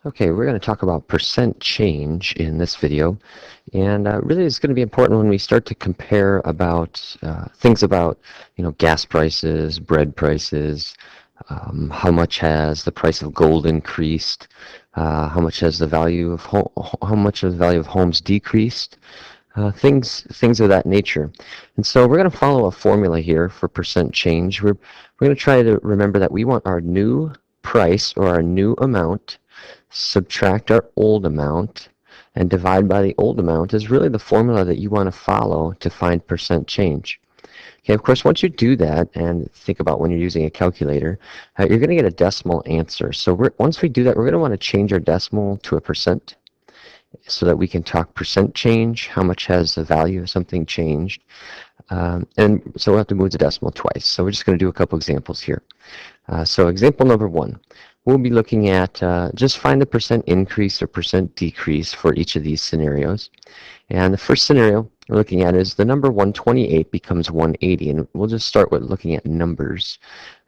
Okay, we're going to talk about percent change in this video, and really it's going to be important when we start to compare about things about, gas prices, bread prices, how much has the price of gold increased, how much has the value of how much of the value of homes decreased, things of that nature. And so we're going to follow a formula here for percent change. We're going to try to remember that we want our new price or our new amount, subtract our old amount, and divide by the old amount is really the formula that you want to follow to find percent change. Okay, of course, once you do that, and think about when you're using a calculator, you're going to get a decimal answer. So once we do that, we're going to want to change our decimal to a percent so that we can talk percent change, how much has the value of something changed. And so we'll have to move the decimal twice. So we're just going to do a couple examples here. So example number 1, we'll be looking at just find the percent increase or percent decrease for each of these scenarios. And the first scenario we're looking at is the number 128 becomes 180. And we'll just start with looking at numbers.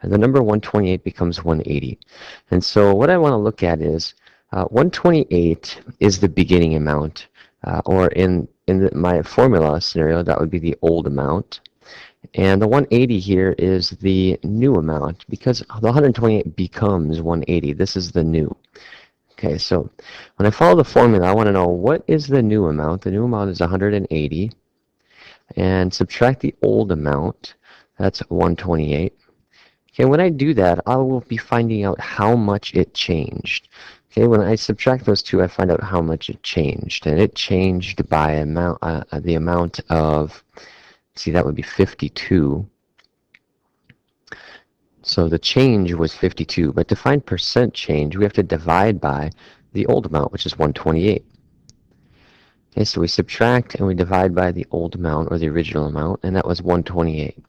And the number 128 becomes 180. And so what I want to look at is 128 is the beginning amount, or in my formula scenario, that would be the old amount. And the 180 here is the new amount because the 128 becomes 180. This is the new. Okay, so when I follow the formula, I want to know what is the new amount. The new amount is 180. And subtract the old amount. That's 128. Okay, when I do that, I will be finding out how much it changed. Okay, when I subtract those two, I find out how much it changed. And it changed by the amount of, see, that would be 52. So the change was 52. But to find percent change, we have to divide by the old amount, which is 128. Okay, so we subtract and we divide by the old amount, or the original amount, and that was 128.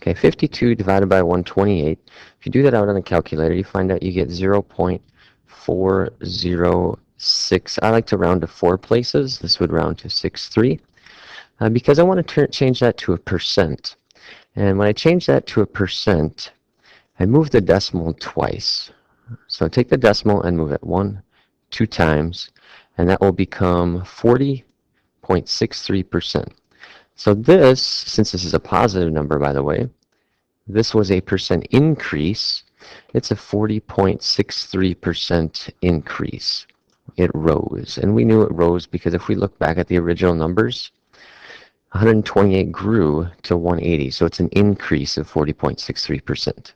Okay, 52 divided by 128. If you do that out on a calculator, you find out you get 0.406. I like to round to 4 places. This would round to 63 because I want to change that to a percent. And when I change that to a percent, I move the decimal twice. So take the decimal and move it 1, 2 times, and that will become 40.63%. So this, since this is a positive number, by the way, this was a percent increase. It's a 40.63% increase. It rose, and we knew it rose because if we look back at the original numbers, 128 grew to 180, so it's an increase of 40.63%.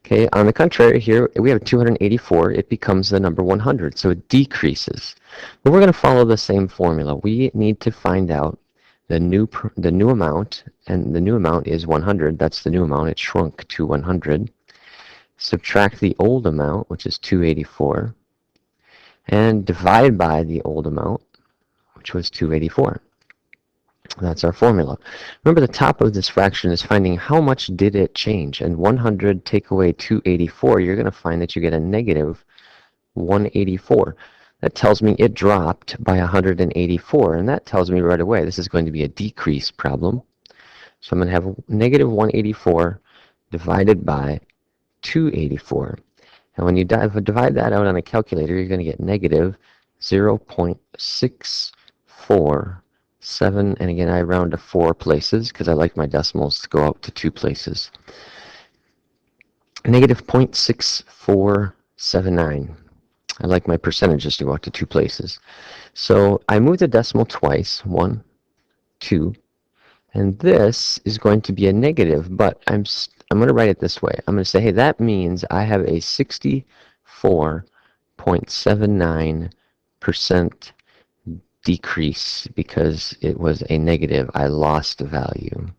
Okay, on the contrary here, we have 284. It becomes the number 100, so it decreases. But we're going to follow the same formula. We need to find out the new amount, and the new amount is 100. That's the new amount. It shrunk to 100. Subtract the old amount, which is 284, and divide by the old amount, which was 284. That's our formula. Remember, the top of this fraction is finding how much did it change, and 100 take away 284, you're going to find that you get a negative 184. That tells me it dropped by 184, and that tells me right away this is going to be a decrease problem. So I'm going to have negative 184 divided by 284. And when you divide that out on a calculator, you're going to get negative 0.647, and again, I round to 4 places because I like my decimals to go out to 2 places. Negative 0.6479. I like my percentages to go out to 2 places. So I move the decimal twice, 1, 2, and this is going to be a negative, but I'm going to write it this way. I'm going to say, hey, that means I have a 64.79% decrease because it was a negative. I lost value.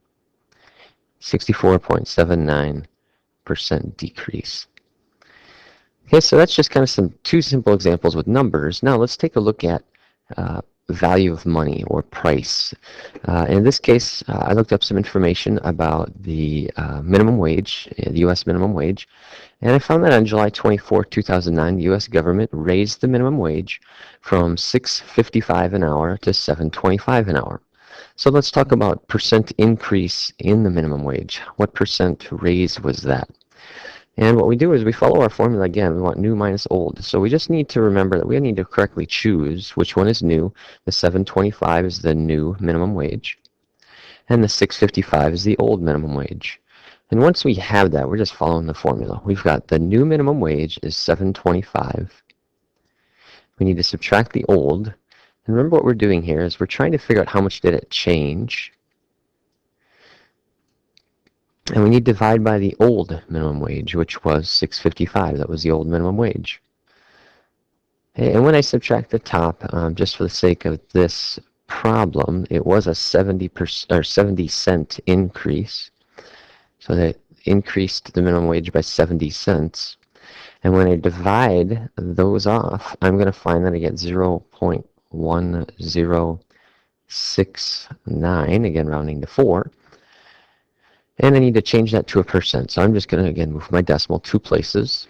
64.79% decrease. Okay, so that's just kind of two simple examples with numbers. Now let's take a look at value of money or price. In this case, I looked up some information about the minimum wage, the U.S. minimum wage, and I found that on July 24, 2009, the U.S. government raised the minimum wage from $6.55 an hour to $7.25 an hour. So let's talk about percent increase in the minimum wage. What percent raise was that? And what we do is we follow our formula again. We want new minus old. So we just need to remember that we need to correctly choose which one is new. The 725 is the new minimum wage, and the 655 is the old minimum wage. And once we have that, we're just following the formula. We've got the new minimum wage is 725. We need to subtract the old. And remember what we're doing here is we're trying to figure out how much did it change. And we need to divide by the old minimum wage, which was 655. That was the old minimum wage. Okay, and when I subtract the top, just for the sake of this problem, it was a 70 cent increase. So that increased the minimum wage by 70 cents. And when I divide those off, I'm going to find that I get 0.1069, again rounding to 4. And I need to change that to a percent. So I'm just going to, again, move my decimal 2 places.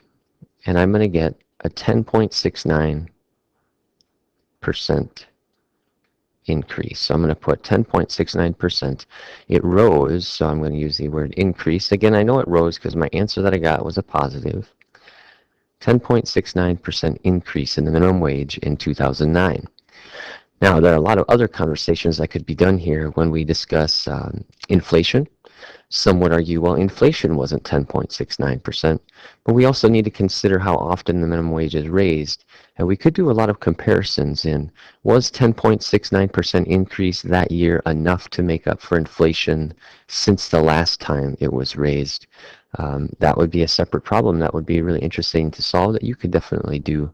And I'm going to get a 10.69% increase. So I'm going to put 10.69%. It rose, so I'm going to use the word increase. Again, I know it rose because my answer that I got was a positive. 10.69% increase in the minimum wage in 2009. Now, there are a lot of other conversations that could be done here when we discuss inflation. Some would argue, well, inflation wasn't 10.69%, but we also need to consider how often the minimum wage is raised. And we could do a lot of comparisons in, was 10.69% increase that year enough to make up for inflation since the last time it was raised? That would be a separate problem that would be really interesting to solve that you could definitely do